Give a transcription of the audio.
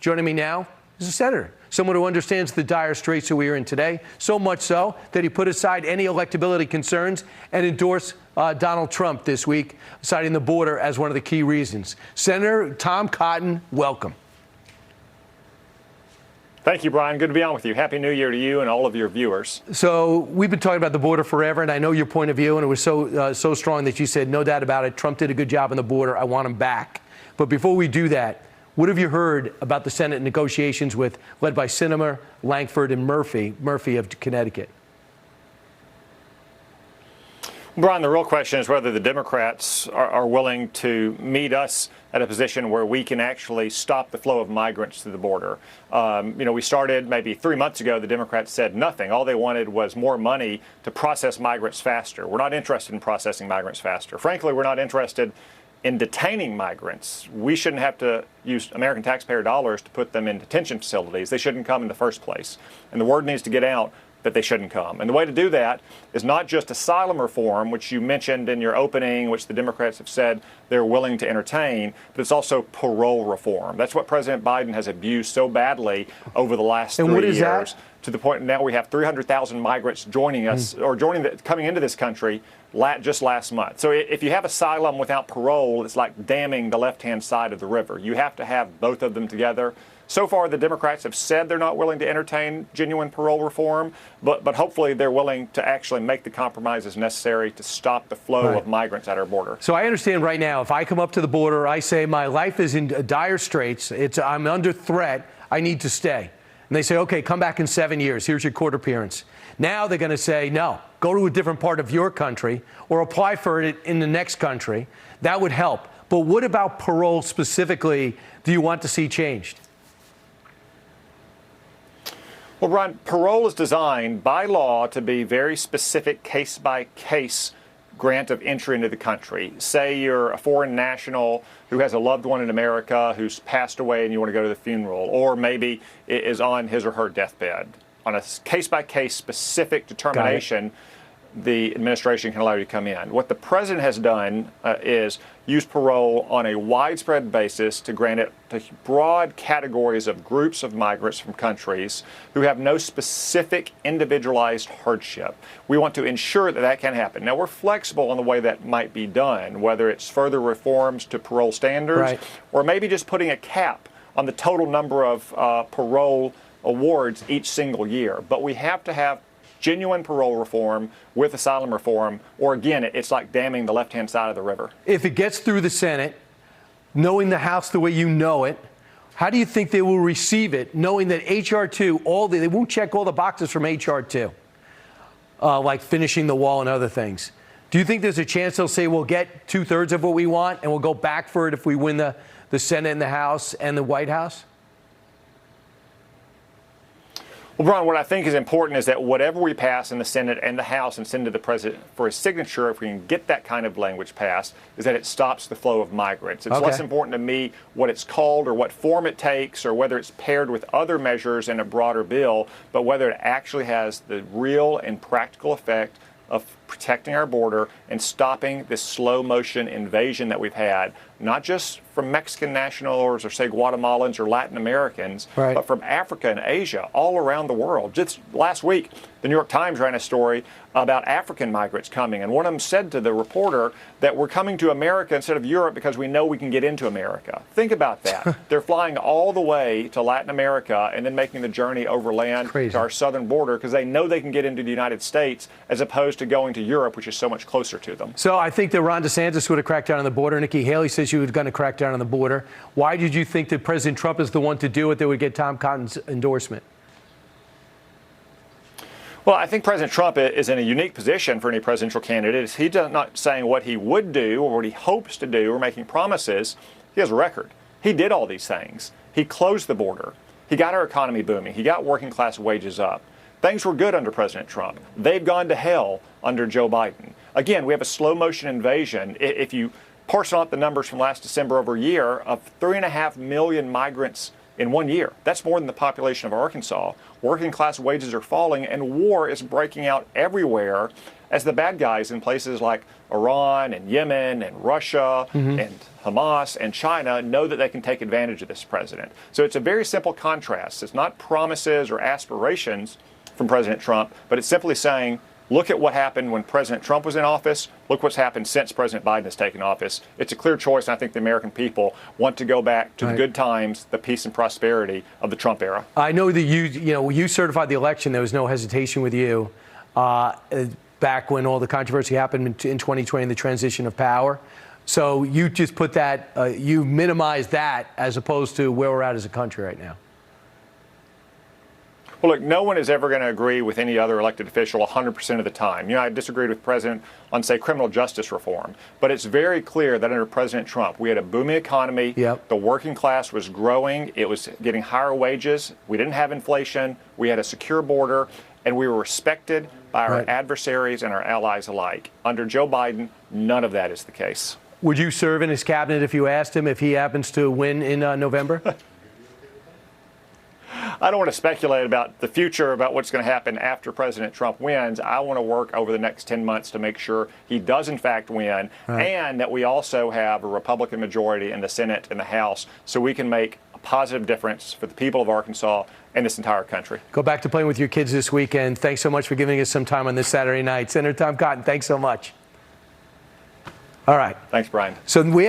Joining me now is a senator, someone who understands the dire straits that we are in today, so much so that he put aside any electability concerns and endorsed Donald Trump this week, citing the border as one of the key reasons. Senator Tom Cotton, welcome. Thank you, Brian. Good to be on with you. Happy New Year to you and all of your viewers. So we've been talking about the border forever, and I know your point of view, and it was so strong that you said, no doubt about it, Trump did a good job on the border. I want him back. But before we do that, what have you heard about the Senate negotiations led by Sinema, Lankford, and Murphy of Connecticut? Brian, the real question is whether the Democrats are willing to meet us at a position where we can actually stop the flow of migrants to the border. We started maybe 3 months ago, the Democrats said nothing. All they wanted was more money to process migrants faster. We're not interested in processing migrants faster. Frankly, we're not interested in detaining migrants. We shouldn't have to use American taxpayer dollars to put them in detention facilities. They shouldn't come in the first place. And the word needs to get out that they shouldn't come. And the way to do that is not just asylum reform, which you mentioned in your opening, which the Democrats have said they're willing to entertain, but it's also parole reform. That's what President Biden has abused so badly over the last 3 years. That? To the point now we have 300,000 migrants joining us, or coming into this country just last month. So if you have asylum without parole, it's like damming the left-hand side of the river. You have to have both of them together. So far, the Democrats have said they're not willing to entertain genuine parole reform, but hopefully they're willing to actually make the compromises necessary to stop the flow of migrants at our border. So I understand right now, if I come up to the border, I say my life is in dire straits, I'm under threat, I need to stay. And they say, okay, come back in 7 years, here's your court appearance. Now they're going to say, no, go to a different part of your country or apply for it in the next country. That would help. But what about parole specifically do you want to see changed? Well, Brian, parole is designed by law to be very specific case-by-case grant of entry into the country. Say you're a foreign national who has a loved one in America who's passed away and you want to go to the funeral, or maybe is on his or her deathbed. On a case-by-case specific determination, the administration can allow you to come in. What the president has done is use parole on a widespread basis to grant it to broad categories of groups of migrants from countries who have no specific individualized hardship. We want to ensure that that can happen. Now, we're flexible on the way that might be done, whether it's further reforms to parole standards or maybe just putting a cap on the total number of parole awards each single year. But we have to have genuine parole reform with asylum reform, or again, it's like damming the left-hand side of the river. If it gets through the Senate, knowing the House the way you know it, how do you think they will receive it, knowing that H.R. 2, they won't check all the boxes from H.R. 2, like finishing the wall and other things? Do you think there's a chance they'll say we'll get 2/3 of what we want and we'll go back for it if we win the Senate and the House and the White House? Well, Brian, what I think is important is that whatever we pass in the Senate and the House and send to the president for his signature, if we can get that kind of language passed, is that it stops the flow of migrants. It's less important to me what it's called or what form it takes or whether it's paired with other measures in a broader bill, but whether it actually has the real and practical effect of protecting our border and stopping this slow motion invasion that we've had, not just from Mexican nationals or say Guatemalans or Latin Americans, but from Africa and Asia, all around the world. Just last week, the New York Times ran a story about African migrants coming, and one of them said to the reporter that we're coming to America instead of Europe because we know we can get into America. Think about that. They're flying all the way to Latin America and then making the journey overland to our southern border because they know they can get into the United States as opposed to going to Europe, which is so much closer to them. So I think that Ron DeSantis would have cracked down on the border. Nikki Haley says she was going to crack down on the border. Why did you think that President Trump is the one to do it that would get Tom Cotton's endorsement? Well, I think President Trump is in a unique position for any presidential candidate. He's not saying what he would do or what he hopes to do or making promises. He has a record. He did all these things. He closed the border. He got our economy booming. He got working class wages up. Things were good under President Trump. They've gone to hell under Joe Biden. Again, we have a slow motion invasion. If you parcel out the numbers from last December over a year of 3.5 million migrants in 1 year. That's more than the population of Arkansas. Working class wages are falling, and war is breaking out everywhere as the bad guys in places like Iran and Yemen and Russia and Hamas and China know that they can take advantage of this president. So it's a very simple contrast. It's not promises or aspirations from President Trump, but it's simply saying, look at what happened when President Trump was in office. Look what's happened since President Biden has taken office. It's a clear choice, and I think the American people want to go back to the good times, the peace and prosperity of the Trump era. I know that you certified the election. There was no hesitation with you back when all the controversy happened in 2020 and the transition of power. So you just put that, you minimized that as opposed to where we're at as a country right now. Well, look, no one is ever going to agree with any other elected official 100% of the time. You know, I disagreed with the president on, say, criminal justice reform. But it's very clear that under President Trump, we had a booming economy. Yep. The working class was growing. It was getting higher wages. We didn't have inflation. We had a secure border. And we were respected by our adversaries and our allies alike. Under Joe Biden, none of that is the case. Would you serve in his cabinet if you asked him, if he happens to win in November? I don't want to speculate about the future, about what's going to happen after President Trump wins. I want to work over the next 10 months to make sure he does, in fact, win, and that we also have a Republican majority in the Senate and the House so we can make a positive difference for the people of Arkansas and this entire country. Go back to playing with your kids this weekend. Thanks so much for giving us some time on this Saturday night. Senator Tom Cotton, thanks so much. All right. Thanks, Brian. So we have